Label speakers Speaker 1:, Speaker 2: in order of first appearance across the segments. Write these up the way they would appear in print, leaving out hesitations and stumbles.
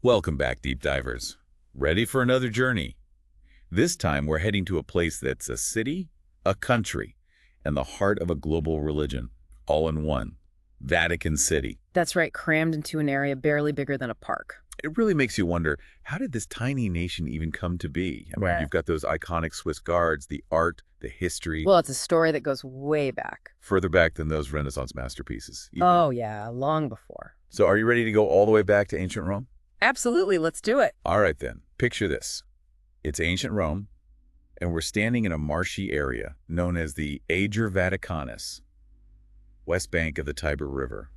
Speaker 1: Welcome back, deep divers. Ready for another journey? This time we're heading to a place that's a city, a country, and the heart of a global religion, all in one. Vatican City.
Speaker 2: That's right, crammed into an area barely bigger than a park.
Speaker 1: It really makes you wonder, how did this tiny nation even come to be? I mean,
Speaker 2: Right.
Speaker 1: you've got those iconic Swiss guards, the art, the history,
Speaker 2: Well, it's a story that goes way back.
Speaker 1: further back than those Renaissance masterpieces. Even.
Speaker 2: Oh, yeah, long before.
Speaker 1: So are you ready to go all the way back to ancient Rome?
Speaker 2: Absolutely, let's do it.
Speaker 1: All right then, picture this. It's ancient Rome, and we're standing in a marshy area known as the Ager Vaticanus, west bank of the Tiber River.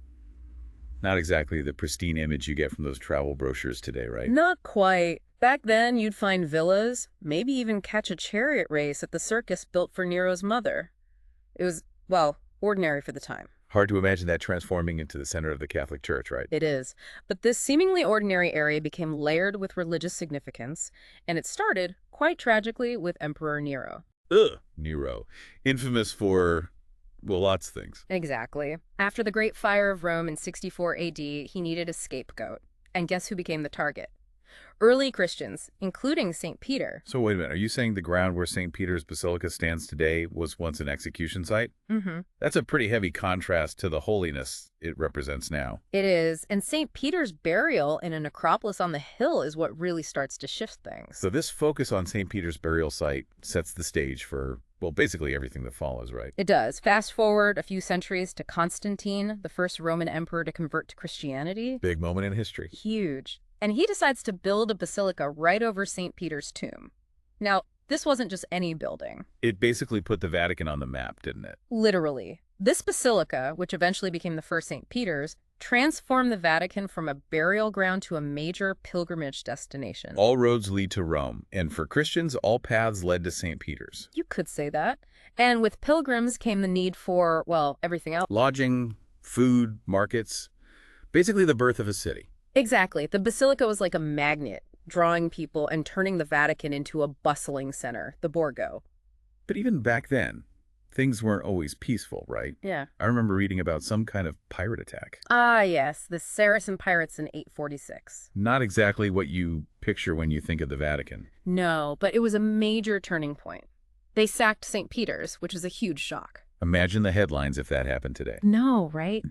Speaker 1: Not exactly the pristine image you get from those travel brochures today, right?
Speaker 2: Not quite. Back then, you'd find villas, maybe even catch a chariot race at the circus built for Nero's mother. It was, well, ordinary for the time.
Speaker 1: Hard to imagine that transforming into the center of the Catholic Church, right?
Speaker 2: It is. But this seemingly ordinary area became layered with religious significance, and it started, quite tragically, with Emperor Nero.
Speaker 1: Ugh, Nero. Infamous for, well, lots of things.
Speaker 2: Exactly. After the Great Fire of Rome in 64 AD, he needed a scapegoat. And guess who became the target? Early Christians, including St. Peter.
Speaker 1: So wait a minute, are you saying the ground where St. Peter's Basilica stands today was once an execution site?
Speaker 2: Mm-hmm.
Speaker 1: That's a pretty heavy contrast to the holiness it represents now.
Speaker 2: It is. And St. Peter's burial in a necropolis on the hill is what really starts to shift things.
Speaker 1: So this focus on St. Peter's burial site sets the stage for, well, basically everything that follows, right?
Speaker 2: It does. Fast forward a few centuries to Constantine, the first Roman emperor to convert to Christianity.
Speaker 1: Big moment in history.
Speaker 2: Huge. And he decides to build a basilica right over St. Peter's tomb. Now, this wasn't just any building.
Speaker 1: It basically put the Vatican on the map, didn't it?
Speaker 2: Literally. This basilica, which eventually became the first St. Peter's, transformed the Vatican from a burial ground to a major pilgrimage destination.
Speaker 1: All roads lead to Rome, and for Christians, all paths led to St. Peter's.
Speaker 2: You could say that. And with pilgrims came the need for, well, everything else.
Speaker 1: Lodging, food, markets, basically the birth of a city.
Speaker 2: Exactly. The basilica was like a magnet, drawing people and turning the Vatican into a bustling center, the Borgo.
Speaker 1: But even back then, things weren't always peaceful, right?
Speaker 2: Yeah.
Speaker 1: I remember reading about some kind of pirate attack.
Speaker 2: Ah, yes, the Saracen pirates in 846.
Speaker 1: Not exactly what you picture when you think of the Vatican.
Speaker 2: No, but it was a major turning point. They sacked St. Peter's, which was a huge shock.
Speaker 1: Imagine the headlines if that happened today.
Speaker 2: No, right?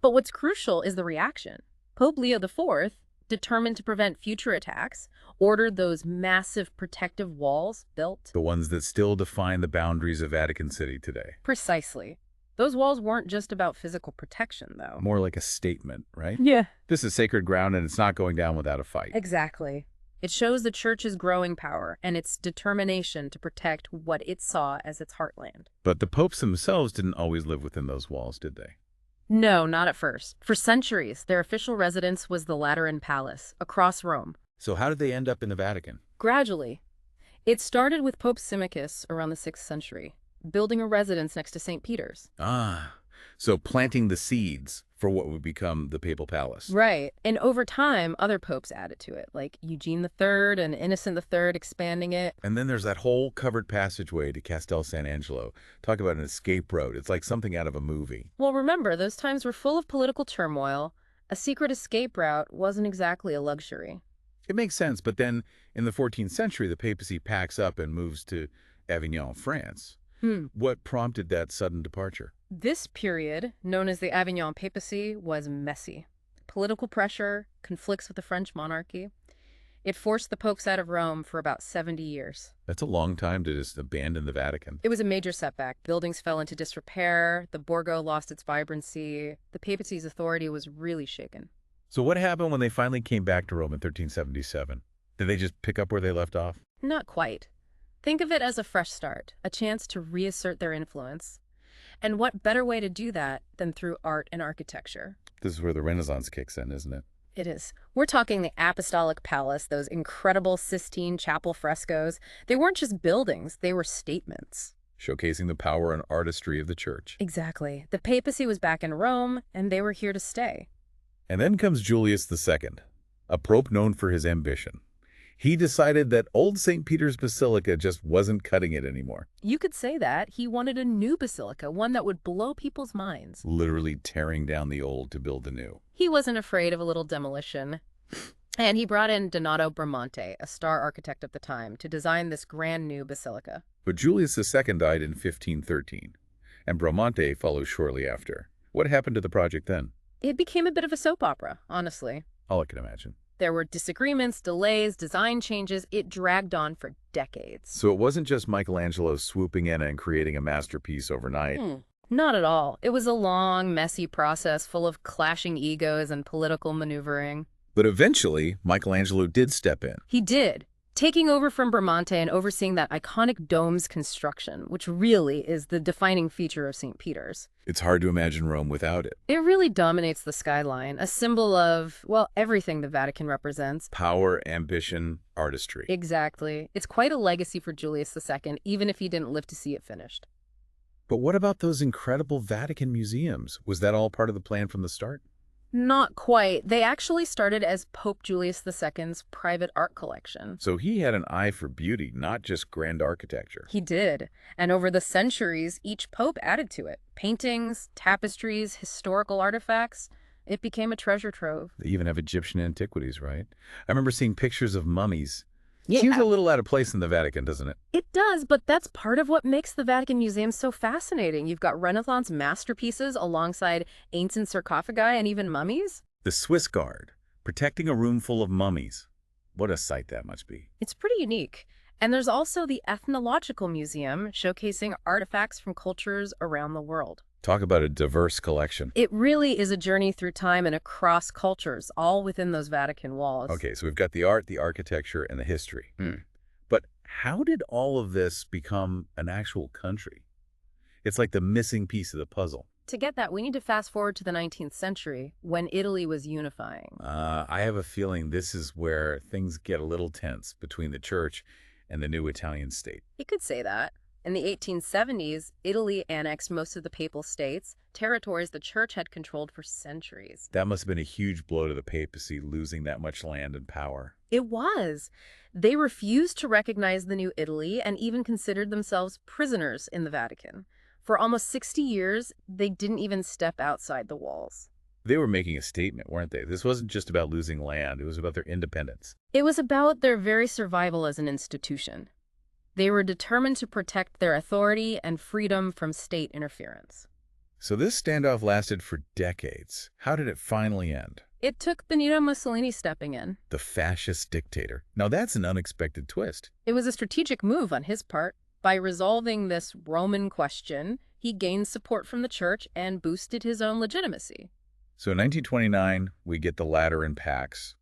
Speaker 2: But what's crucial is the reaction. Pope Leo IV, determined to prevent future attacks, ordered those massive protective walls built.
Speaker 1: The ones that still define the boundaries of Vatican City today.
Speaker 2: Precisely. Those walls weren't just about physical protection, though.
Speaker 1: More like a statement, right?
Speaker 2: Yeah.
Speaker 1: This is sacred ground and it's not going down without a fight.
Speaker 2: Exactly. It shows the church's growing power and its determination to protect what it saw as its heartland.
Speaker 1: But the popes themselves didn't always live within those walls, did they?
Speaker 2: No, not at first. For centuries, their official residence was the Lateran Palace, across Rome.
Speaker 1: So how did they end up in the Vatican?
Speaker 2: Gradually. It started with Pope Symmachus around the 6th century, building a residence next to St. Peter's.
Speaker 1: Ah, so planting the seeds for what would become the Papal Palace.
Speaker 2: Right. And over time, other popes added to it, like Eugene III and Innocent III expanding it.
Speaker 1: And then there's that whole covered passageway to Castel San Angelo. Talk about an escape road. It's like something out of a movie.
Speaker 2: Well, remember, those times were full of political turmoil. A secret escape route wasn't exactly a luxury.
Speaker 1: It makes sense, but then in the 14th century, the papacy packs up and moves to Avignon, France. What prompted that sudden departure?
Speaker 2: This period, known as the Avignon papacy, was messy. Political pressure, conflicts with the French monarchy. It forced the popes out of Rome for about 70 years.
Speaker 1: That's a long time to just abandon the Vatican.
Speaker 2: It was a major setback. Buildings fell into disrepair, the Borgo lost its vibrancy, the papacy's authority was really shaken.
Speaker 1: So what happened when they finally came back to Rome in 1377? Did they just pick up where they left off?
Speaker 2: Not quite. Think of it as a fresh start, a chance to reassert their influence. And what better way to do that than through art and architecture?
Speaker 1: This is where the Renaissance kicks in, isn't it?
Speaker 2: It is. We're talking the Apostolic Palace, those incredible Sistine Chapel frescoes. They weren't just buildings, they were statements.
Speaker 1: Showcasing the power and artistry of the church.
Speaker 2: Exactly. The papacy was back in Rome, and they were here to stay.
Speaker 1: And then comes Julius II, a pope known for his ambition. He decided that old St. Peter's Basilica just wasn't cutting it anymore.
Speaker 2: You could say that. He wanted a new basilica, one that would blow people's minds.
Speaker 1: Literally tearing down the old to build the new.
Speaker 2: He wasn't afraid of a little demolition. And he brought in Donato Bramante, a star architect of the time, to design this grand new basilica.
Speaker 1: But Julius II died in 1513, and Bramante follows shortly after. What happened to the project then?
Speaker 2: It became a bit of a soap opera, honestly.
Speaker 1: All I can imagine.
Speaker 2: There were disagreements, delays, design changes. It dragged on for decades.
Speaker 1: So it wasn't just Michelangelo swooping in and creating a masterpiece overnight.
Speaker 2: Not at all. It was a long, messy process full of clashing egos and political maneuvering.
Speaker 1: But eventually, Michelangelo did step in.
Speaker 2: He did, taking over from Bramante and overseeing that iconic dome's construction, which really is the defining feature of St. Peter's.
Speaker 1: It's hard to imagine Rome without it.
Speaker 2: It really dominates the skyline, a symbol of, well, everything the Vatican represents.
Speaker 1: Power, ambition, artistry.
Speaker 2: Exactly. It's quite a legacy for Julius II, even if he didn't live to see it finished.
Speaker 1: But what about those incredible Vatican museums? Was that all part of the plan from the start?
Speaker 2: Not quite. They actually started as Pope Julius II's private art collection.
Speaker 1: So he had an eye for beauty, not just grand architecture.
Speaker 2: He did. And over the centuries, each pope added to it. Paintings, tapestries, historical artifacts. It became a treasure trove.
Speaker 1: They even have Egyptian antiquities, right? I remember seeing pictures of mummies.
Speaker 2: Yeah.
Speaker 1: Seems a little out of place in the Vatican, doesn't it?
Speaker 2: It does, but that's part of what makes the Vatican Museum so fascinating. You've got Renaissance masterpieces alongside ancient sarcophagi and even mummies.
Speaker 1: The Swiss Guard, protecting a room full of mummies. What a sight that must be.
Speaker 2: It's pretty unique. And there's also the Ethnological Museum, showcasing artifacts from cultures around the world.
Speaker 1: Talk about a diverse collection.
Speaker 2: It really is a journey through time and across cultures, all within those Vatican walls.
Speaker 1: Okay, so we've got the art, the architecture, and the history. But how did all of this become an actual country? It's like the missing piece of the puzzle.
Speaker 2: To get that, we need to fast forward to the 19th century, when Italy was unifying.
Speaker 1: I have a feeling this is where things get a little tense between the church and the new Italian state.
Speaker 2: You could say that. In the 1870s, Italy annexed most of the papal states, territories the church had controlled for centuries.
Speaker 1: That must have been a huge blow to the papacy, losing that much land and power.
Speaker 2: It was. They refused to recognize the new Italy and even considered themselves prisoners in the Vatican. For almost 60 years, they didn't even step outside the walls.
Speaker 1: They were making a statement, weren't they? This wasn't just about losing land. It was about their independence.
Speaker 2: It was about their very survival as an institution. They were determined to protect their authority and freedom from state interference.
Speaker 1: So this standoff lasted for decades. How did it finally end?
Speaker 2: It took Benito Mussolini stepping in.
Speaker 1: The fascist dictator. Now that's an unexpected twist.
Speaker 2: It was a strategic move on his part. By resolving this Roman question, he gained support from the church and boosted his own legitimacy.
Speaker 1: So in 1929, we get the Lateran Pacts.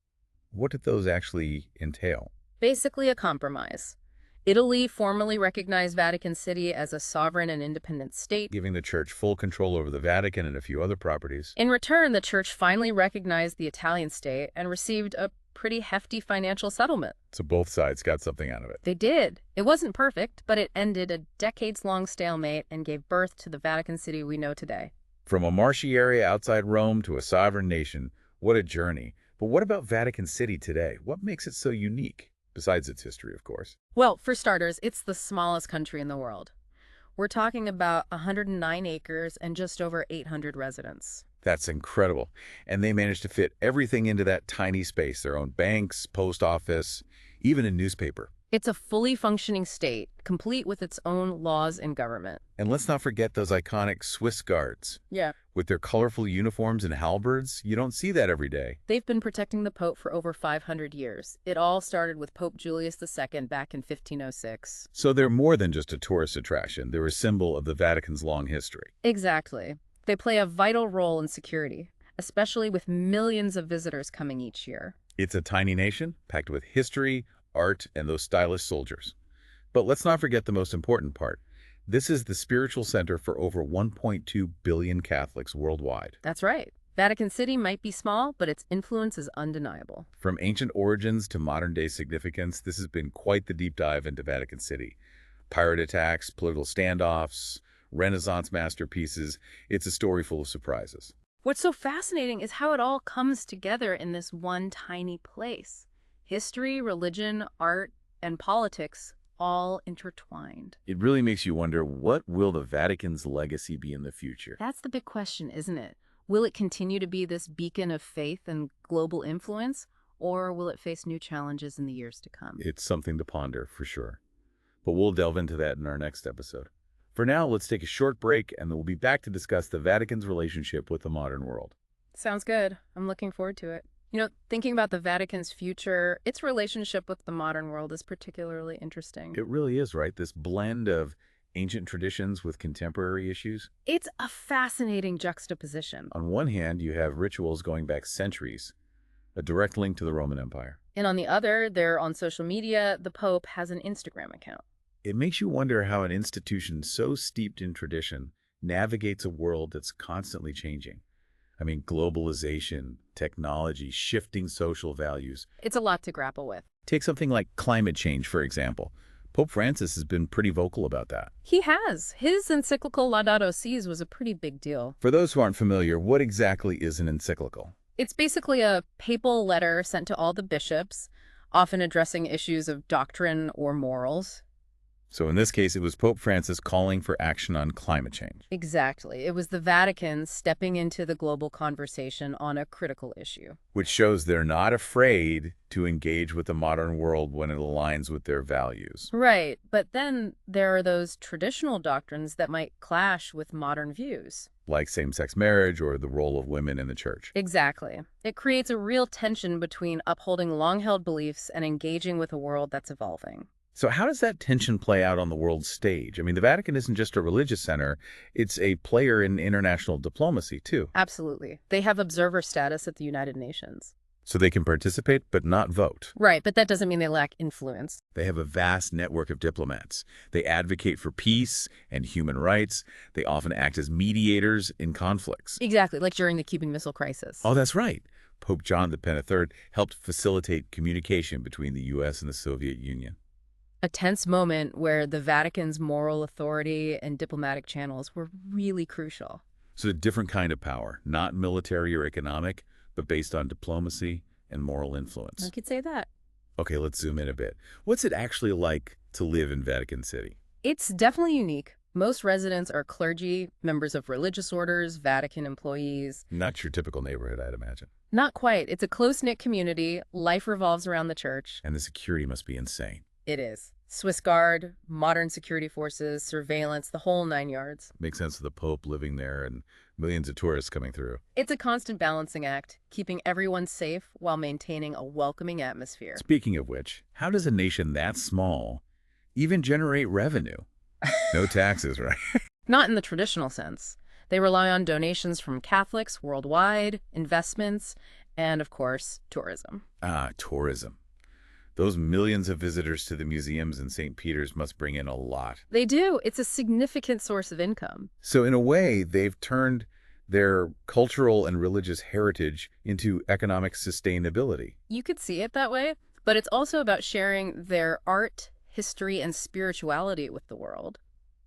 Speaker 1: What did those actually entail?
Speaker 2: Basically a compromise. Italy formally recognized Vatican City as a sovereign and independent state,
Speaker 1: Giving the church full control over the Vatican and a few other properties.
Speaker 2: In return, the church finally recognized the Italian state and received a pretty hefty financial settlement.
Speaker 1: So both sides got something out of it.
Speaker 2: They did. It wasn't perfect, but it ended a decades-long stalemate and gave birth to the Vatican City we know today.
Speaker 1: From a marshy area outside Rome to a sovereign nation, what a journey. But what about Vatican City today? What makes it so unique? Besides its history, of course.
Speaker 2: Well, for starters, it's the smallest country in the world. We're talking about 109 acres and just over 800 residents.
Speaker 1: That's incredible. And they managed to fit everything into that tiny space. Their own banks, post office, even a newspaper.
Speaker 2: It's a fully functioning state, complete with its own laws and government.
Speaker 1: And let's not forget those iconic Swiss Guards.
Speaker 2: Yeah.
Speaker 1: With their colorful uniforms and halberds, you don't see that every day.
Speaker 2: They've been protecting the Pope for over 500 years. It all started with Pope Julius II back in 1506.
Speaker 1: So they're more than just a tourist attraction. They're a symbol of the Vatican's long history.
Speaker 2: Exactly. They play a vital role in security, especially with millions of visitors coming each year.
Speaker 1: It's a tiny nation, packed with history, art, and those stylish soldiers. But let's not forget the most important part. This is the spiritual center for over 1.2 billion Catholics worldwide.
Speaker 2: That's right. Vatican City might be small, but its influence is undeniable.
Speaker 1: From ancient origins to modern-day significance, this has been quite the deep dive into Vatican City. Pirate attacks, political standoffs, Renaissance masterpieces. It's a story full of surprises.
Speaker 2: What's so fascinating is how it all comes together in this one tiny place. History, religion, art, and politics all intertwined.
Speaker 1: It really makes you wonder, what will the Vatican's legacy be in the future?
Speaker 2: That's the big question, isn't it? Will it continue to be this beacon of faith and global influence? Or will it face new challenges in the years to come?
Speaker 1: It's something to ponder, for sure. But we'll delve into that in our next episode. For now, let's take a short break, and then we'll be back to discuss the Vatican's relationship with the modern world.
Speaker 2: Sounds good. I'm looking forward to it. Thinking about the Vatican's future, its relationship with the modern world is particularly interesting.
Speaker 1: It really is, right? This blend of ancient traditions with contemporary issues.
Speaker 2: It's a fascinating juxtaposition.
Speaker 1: On one hand, you have rituals going back centuries, a direct link to the Roman Empire.
Speaker 2: And on the other, they're on social media. The Pope has an Instagram account.
Speaker 1: It makes you wonder how an institution so steeped in tradition navigates a world that's constantly changing. I mean, globalization, technology, shifting social values.
Speaker 2: It's a lot to grapple with.
Speaker 1: Take something like climate change, for example. Pope Francis has been pretty vocal about that.
Speaker 2: He has. His encyclical Laudato Si's was a pretty big deal.
Speaker 1: For those who aren't familiar, what exactly is an encyclical?
Speaker 2: It's basically a papal letter sent to all the bishops, often addressing issues of doctrine or morals.
Speaker 1: So in this case, it was Pope Francis calling for action on climate change.
Speaker 2: Exactly. It was the Vatican stepping into the global conversation on a critical issue.
Speaker 1: Which shows they're not afraid to engage with the modern world when it aligns with their values.
Speaker 2: Right. But then there are those traditional doctrines that might clash with modern views.
Speaker 1: Like same-sex marriage or the role of women in the church.
Speaker 2: Exactly. It creates a real tension between upholding long-held beliefs and engaging with a world that's evolving.
Speaker 1: So how does that tension play out on the world stage? I mean, the Vatican isn't just a religious center. It's a player in international diplomacy, too.
Speaker 2: Absolutely. They have observer status at the United Nations.
Speaker 1: So they can participate but not vote.
Speaker 2: Right, but that doesn't mean they lack influence.
Speaker 1: They have a vast network of diplomats. They advocate for peace and human rights. They often act as mediators in conflicts.
Speaker 2: Exactly, like during the Cuban Missile Crisis.
Speaker 1: Oh, that's right. Pope John the 23rd helped facilitate communication between the U.S. and the Soviet Union.
Speaker 2: A tense moment where the Vatican's moral authority and diplomatic channels were really crucial.
Speaker 1: So a different kind of power, not military or economic, but based on diplomacy and moral influence.
Speaker 2: I could say that.
Speaker 1: Okay, let's zoom in a bit. What's it actually like to live in Vatican City?
Speaker 2: It's definitely unique. Most residents are clergy, members of religious orders, Vatican employees.
Speaker 1: Not your typical neighborhood, I'd imagine.
Speaker 2: Not quite. It's a close-knit community. Life revolves around the church.
Speaker 1: And the security must be insane.
Speaker 2: It is. Swiss Guard, modern security forces, surveillance, the whole 9 yards.
Speaker 1: Makes sense of the Pope living there and millions of tourists coming through.
Speaker 2: It's a constant balancing act, keeping everyone safe while maintaining a welcoming atmosphere.
Speaker 1: Speaking of which, how does a nation that small even generate revenue? No taxes, right?
Speaker 2: Not in the traditional sense. They rely on donations from Catholics worldwide, investments, and, of course, tourism.
Speaker 1: Ah, tourism. Those millions of visitors to the museums in St. Peter's must bring in a lot.
Speaker 2: They do. It's a significant source of income.
Speaker 1: So in a way, they've turned their cultural and religious heritage into economic sustainability.
Speaker 2: You could see it that way, but it's also about sharing their art, history, and spirituality with the world.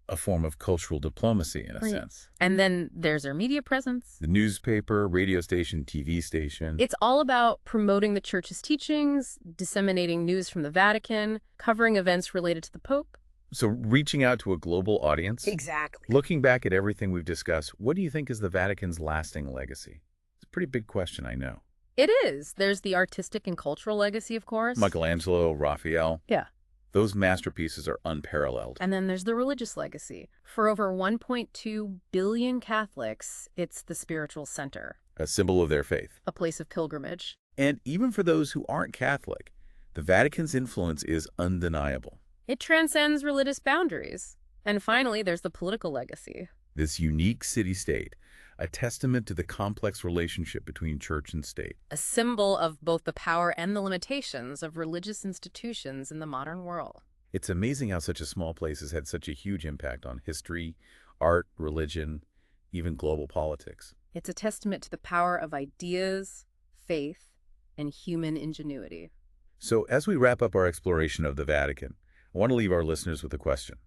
Speaker 1: A form of cultural diplomacy, in a sense.
Speaker 2: And then there's their media presence.
Speaker 1: The newspaper, radio station, TV station.
Speaker 2: It's all about promoting the church's teachings, disseminating news from the Vatican, covering events related to the Pope.
Speaker 1: So reaching out to a global audience.
Speaker 2: Exactly.
Speaker 1: Looking back at everything we've discussed, what do you think is the Vatican's lasting legacy? It's a pretty big question, I know.
Speaker 2: It is. There's the artistic and cultural legacy, of course.
Speaker 1: Michelangelo, Raphael.
Speaker 2: Yeah.
Speaker 1: Those masterpieces are unparalleled.
Speaker 2: And then there's the religious legacy. For over 1.2 billion Catholics, it's the spiritual center.
Speaker 1: A symbol of their faith.
Speaker 2: A place of pilgrimage.
Speaker 1: And even for those who aren't Catholic, the Vatican's influence is undeniable.
Speaker 2: It transcends religious boundaries. And finally, there's the political legacy.
Speaker 1: This unique city-state, a testament to the complex relationship between church and state.
Speaker 2: A symbol of both the power and the limitations of religious institutions in the modern world.
Speaker 1: It's amazing how such a small place has had such a huge impact on history, art, religion, even global politics.
Speaker 2: It's a testament to the power of ideas, faith, and human ingenuity.
Speaker 1: So as we wrap up our exploration of the Vatican, I want to leave our listeners with a question.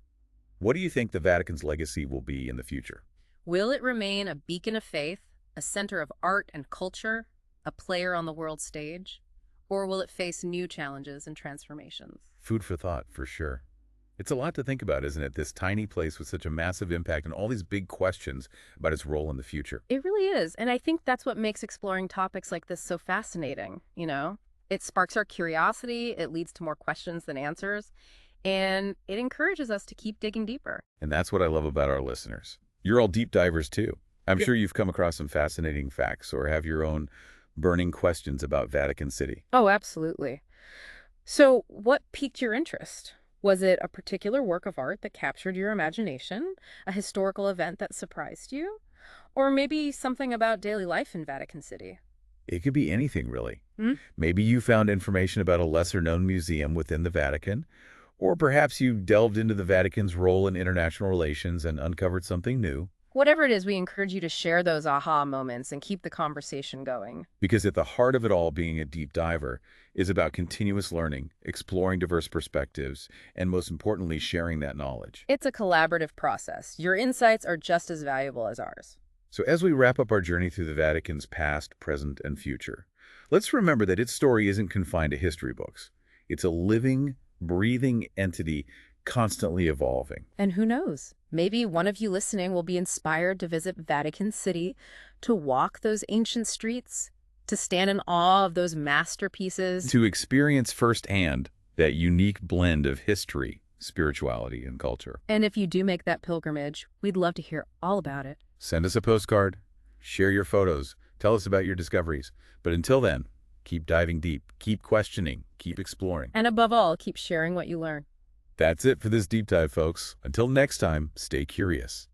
Speaker 1: What do you think the Vatican's legacy will be in the future?
Speaker 2: Will it remain a beacon of faith, a center of art and culture, a player on the world stage? Or will it face new challenges and transformations?
Speaker 1: Food for thought, for sure. It's a lot to think about, isn't it? This tiny place with such a massive impact and all these big questions about its role in the future.
Speaker 2: It really is. And I think that's what makes exploring topics like this so fascinating, It sparks our curiosity, it leads to more questions than answers, and it encourages us to keep digging deeper.
Speaker 1: And that's what I love about our listeners. You're all deep divers too. I'm
Speaker 2: Yeah.
Speaker 1: sure you've come across some fascinating facts or have your own burning questions about Vatican City.
Speaker 2: Oh, absolutely. So, what piqued your interest? Was it a particular work of art that captured your imagination, a historical event that surprised you, or maybe something about daily life in Vatican City?
Speaker 1: It could be anything, really.
Speaker 2: Hmm?
Speaker 1: Maybe you found information about a lesser-known museum within the Vatican, or perhaps you delved into the Vatican's role in international relations and uncovered something new.
Speaker 2: Whatever it is, we encourage you to share those aha moments and keep the conversation going.
Speaker 1: Because at the heart of it all, being a deep diver is about continuous learning, exploring diverse perspectives, and most importantly, sharing that knowledge.
Speaker 2: It's a collaborative process. Your insights are just as valuable as ours.
Speaker 1: So as we wrap up our journey through the Vatican's past, present, and future, let's remember that its story isn't confined to history books. It's a living, breathing entity constantly evolving.
Speaker 2: And who knows? Maybe one of you listening will be inspired to visit Vatican City, to walk those ancient streets, to stand in awe of those masterpieces.
Speaker 1: To experience firsthand that unique blend of history, spirituality, and culture.
Speaker 2: And if you do make that pilgrimage, we'd love to hear all about it.
Speaker 1: Send us a postcard, share your photos, tell us about your discoveries. But until then, keep diving deep, keep questioning, keep exploring.
Speaker 2: And above all, keep sharing what you learn.
Speaker 1: That's it for this deep dive, folks. Until next time, stay curious.